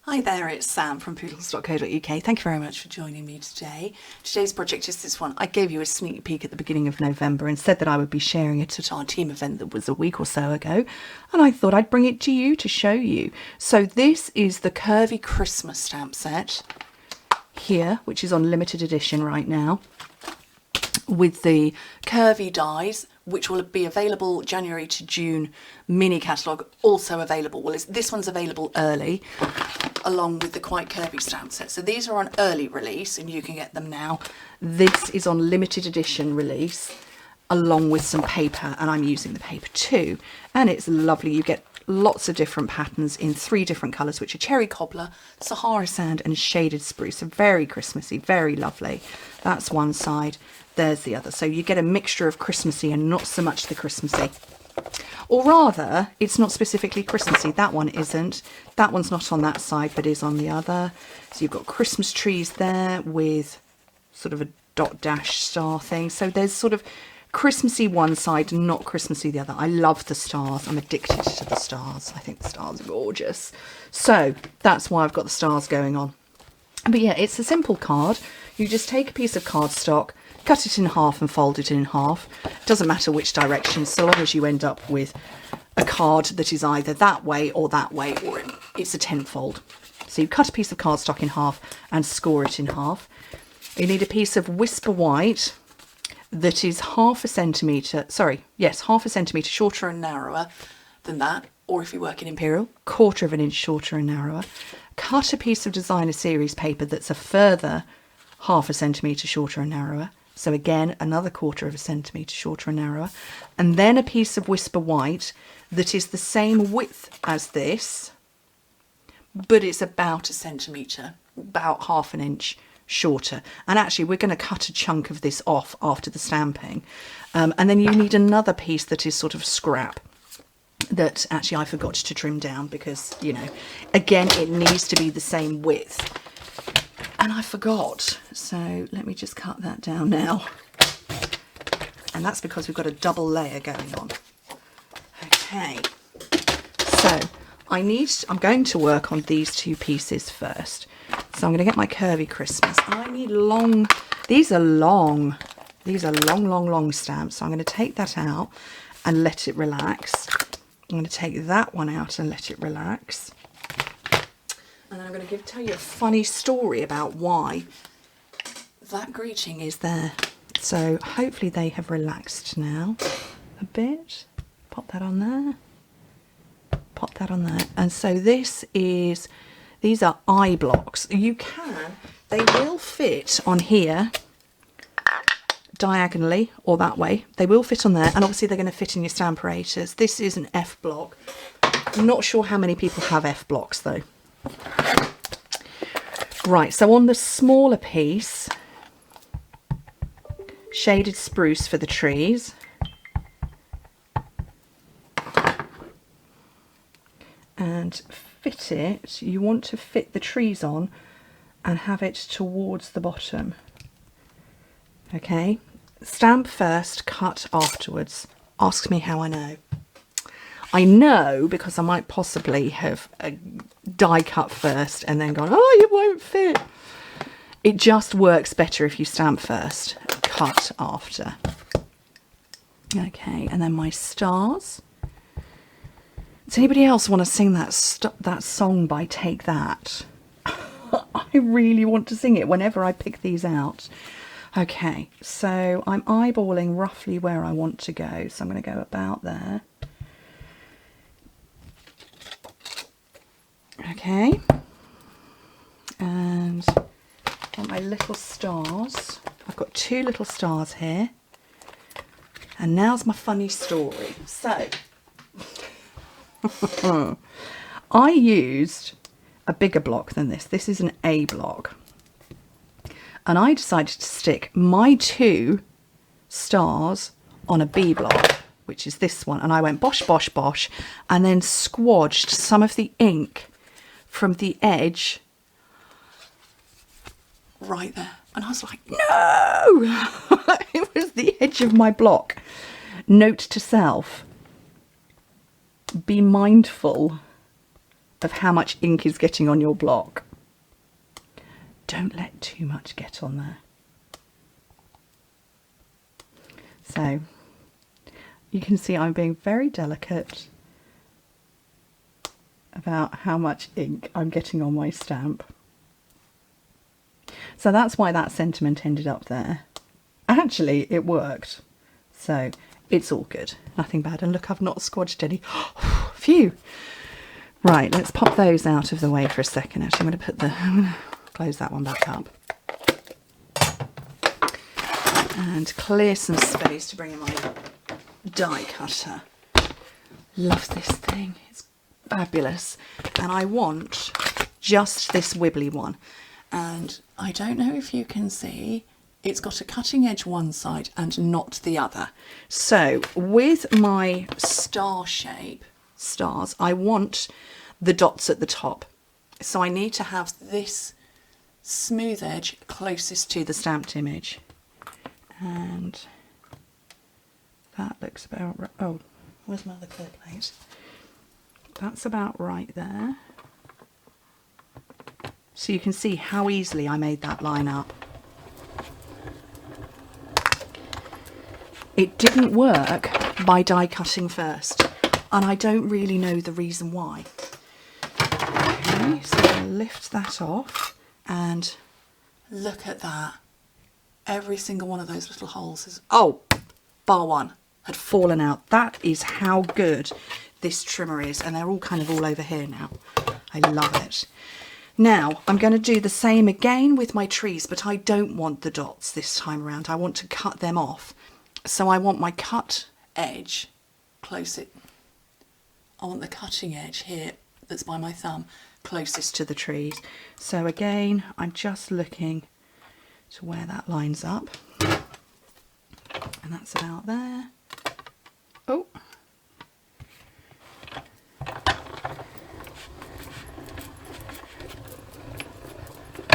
Hi there, it's Sam from Pootles.co.uk. Thank you very much for joining me today. Today's project is this one. I gave you a sneak peek at the beginning of November and said that I would be sharing it at our team event that was a week or so ago, and I thought I'd bring it to you to show you. So this is the Curvy Christmas stamp set here, which is on limited edition right now, with the Curvy dies, which will be available January to June mini catalogue, also available. Well, this one's available early, along with the Quite Curvy stamp set. So these are on early release and you can get them now. This is on limited edition release, along with some paper, and I'm using the paper too. And it's lovely. You get lots of different patterns in 3 different colours, which are cherry cobbler, Sahara sand and shaded spruce. So very Christmassy, very lovely. That's one side. There's the other. So you get a mixture of Christmassy and not so much the Christmassy. Or rather, it's not specifically Christmassy. That one isn't. That one's not on that side, but is on the other. So you've got Christmas trees there with sort of a dot dash star thing. So there's sort of Christmassy one side, not Christmassy the other. I love the stars. I'm addicted to the stars. I think the stars are gorgeous. So that's why I've got the stars going on. But yeah, it's a simple card. You just take a piece of cardstock, cut it in half and fold it in half. Doesn't matter which direction, so long as you end up with a card that is either that way, or it's a tenfold. So you cut a piece of cardstock in half and score it in half. You need a piece of Whisper White that is half a centimetre shorter and narrower than that, or if you work in Imperial, 1/4 of an inch shorter and narrower. Cut a piece of Designer Series paper that's a further half a centimetre shorter and narrower. So again, another 1/4 of a centimetre shorter and narrower. And then a piece of Whisper White that is the same width as this, but it's about a centimetre, about half an inch shorter. And actually, we're going to cut a chunk of this off after the stamping. And then you need another piece that is sort of scrap that actually I forgot to trim down because, you know, again, it needs to be the same width. And I forgot, so let me just cut that down now. And that's because we've got a double layer going on. Okay, so I'm going to work on these 2 pieces first. So I'm going to get my Curvy Christmas. I need these are long stamps. So I'm going to take that out and let it relax. I'm going to take that one out and let it relax. And then I'm going to tell you a funny story about why that greeting is there. So hopefully they have relaxed now a bit. Pop that on there. Pop that on there. And so these are eye blocks. They will fit on here diagonally or that way. They will fit on there, and obviously they're going to fit in your Stamperators. This is an F block. I'm not sure how many people have F blocks though. Right, so on the smaller piece, shaded spruce for the trees. And you want to fit the trees on and have it towards the bottom. Okay, stamp first, cut afterwards. Ask me how I know. I know because I might possibly have die cut first and then gone, oh, it won't fit. It just works better if you stamp first, cut after. Okay, and then my stars. Does anybody else want to sing that song by Take That? I really want to sing it whenever I pick these out. Okay, so I'm eyeballing roughly where I want to go. So I'm going to go about there. Okay, and got my little stars. I've got 2 little stars here. And now's my funny story. So, I used a bigger block than this. This is an A block. And I decided to stick my 2 stars on a B block, which is this one. And I went bosh, bosh, bosh, and then squodged some of the ink from the edge right there. And I was like, no! It was the edge of my block. Note to self, be mindful of how much ink is getting on your block. Don't let too much get on there. So you can see I'm being very delicate about how much ink I'm getting on my stamp. So that's why that sentiment ended up there. Actually, it worked. So it's all good. Nothing bad. And look, I've not squodged any. Phew. Right, let's pop those out of the way for a second. Actually, I'm going to close that one back up. And clear some space to bring in my die cutter. Love this thing. It's fabulous. And I want just this wibbly one. And I don't know if you can see, it's got a cutting edge one side and not the other. So with my star shape, stars, I want the dots at the top. So I need to have this smooth edge closest to the stamped image. And that looks about right. Oh, where's my other clear plate? That's about right there. So you can see how easily I made that line up. It didn't work by die cutting first, and I don't really know the reason why. Okay, so I'll lift that off and look at that. Every single one of those little holes is, oh, bar one, had fallen out. That is how good this trimmer is, and they're all kind of all over here now. I love it. Now I'm going to do the same again with my trees, but I don't want the dots this time around. I want to cut them off. So I want my cut edge close it. I want the cutting edge here that's by my thumb closest to the trees. So again, I'm just looking to where that lines up, and that's about there. Oh,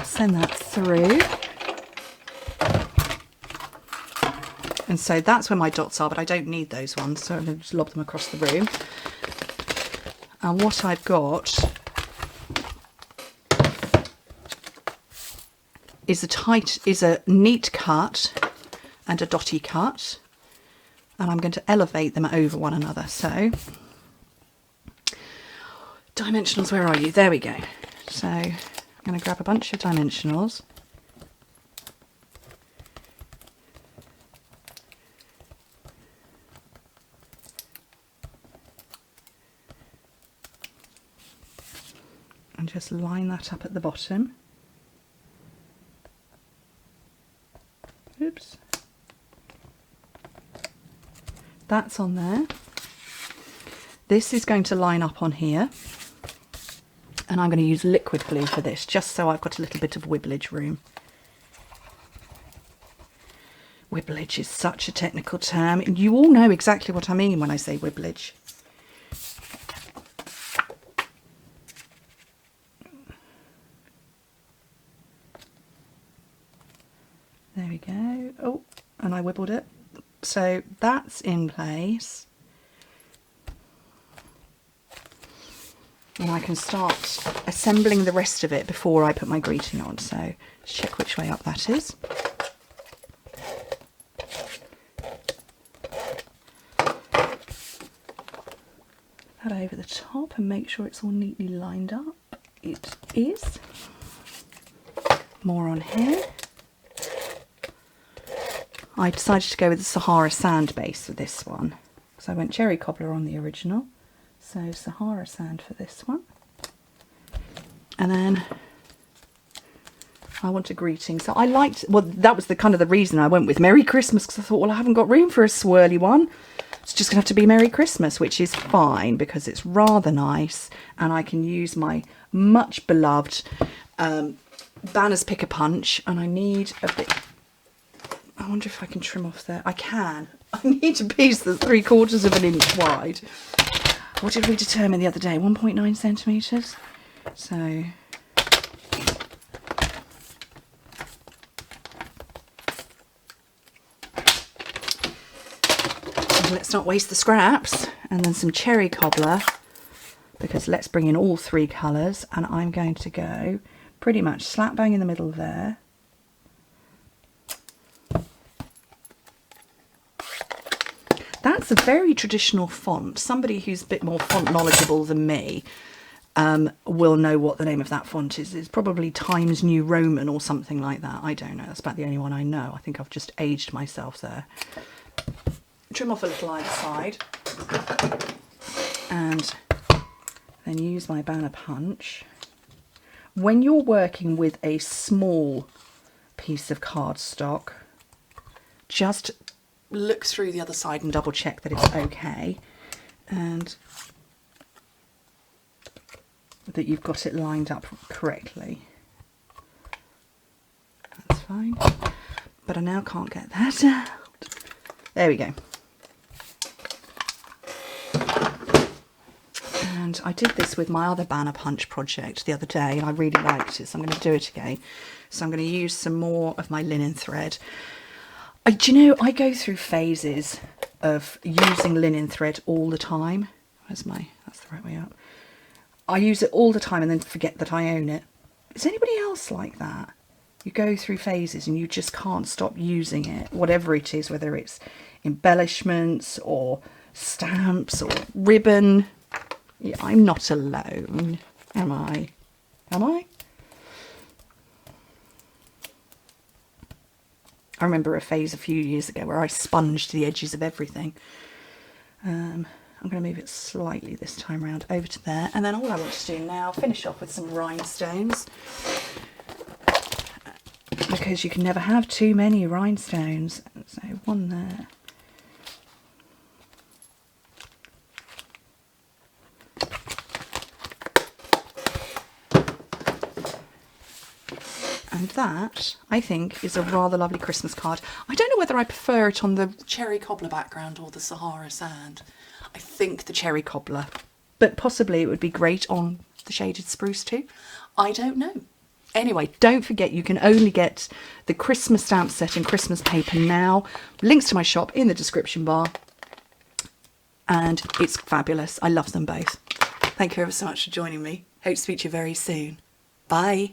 send that through, and so that's where my dots are, but I don't need those ones, so I'm going to just lob them across the room. And what I've got is a neat cut and a dotty cut, and I'm going to elevate them over one another. So dimensionals, where are you? There we go. So I'm going to grab a bunch of dimensionals. And just line that up at the bottom. Oops. That's on there. This is going to line up on here. And I'm going to use liquid glue for this, just so I've got a little bit of wibblage room. Wibblage is such a technical term. You all know exactly what I mean when I say wibblage. There we go. Oh, and I wibbled it. So that's in place. And I can start assembling the rest of it before I put my greeting on. So let's check which way up that is. That over the top and make sure it's all neatly lined up. It is. More on here. I decided to go with the Sahara sand base for this one, because I went cherry cobbler on the original. So Sahara sand for this one. And then I want a greeting. So I liked, well, that was the kind of the reason I went with Merry Christmas, because I thought, well, I haven't got room for a swirly one. It's just going to have to be Merry Christmas, which is fine because it's rather nice, and I can use my much beloved Banners Pick a Punch, and I need a bit. I wonder if I can trim off there. I can. I need a piece that's 3/4 of an inch wide. What did we determine the other day? 1.9 centimetres. So let's not waste the scraps. And then some cherry cobbler because let's bring in all three colours, and I'm going to go pretty much slap bang in the middle there. That's a very traditional font. Somebody who's a bit more font knowledgeable than me will know what the name of that font is. It's probably Times New Roman or something like that. I don't know. That's about the only one I know. I think I've just aged myself there. Trim off a little either side. And then use my banner punch. When you're working with a small piece of cardstock, just look through the other side and double check that it's okay, and that you've got it lined up correctly. That's fine. But I now can't get that out. There we go. And I did this with my other banner punch project the other day, and I really liked it, so I'm going to do it again. So I'm going to use some more of my linen thread. Do you know, I go through phases of using linen thread all the time. That's the right way up. I use it all the time and then forget that I own it. Is anybody else like that? You go through phases and you just can't stop using it, whatever it is, whether it's embellishments or stamps or ribbon. Yeah, I'm not alone, am I? Am I? I remember a phase a few years ago where I sponged the edges of everything. I'm going to move it slightly this time around over to there. And then all I want to do now, finish off with some rhinestones. Because you can never have too many rhinestones. So one there. And that, I think, is a rather lovely Christmas card. I don't know whether I prefer it on the cherry cobbler background or the Sahara sand. I think the cherry cobbler, but possibly it would be great on the shaded spruce too. I don't know. Anyway, don't forget you can only get the Christmas stamp set and Christmas paper now. Links to my shop in the description bar. And it's fabulous. I love them both. Thank you ever so much for joining me. Hope to speak to you very soon. Bye.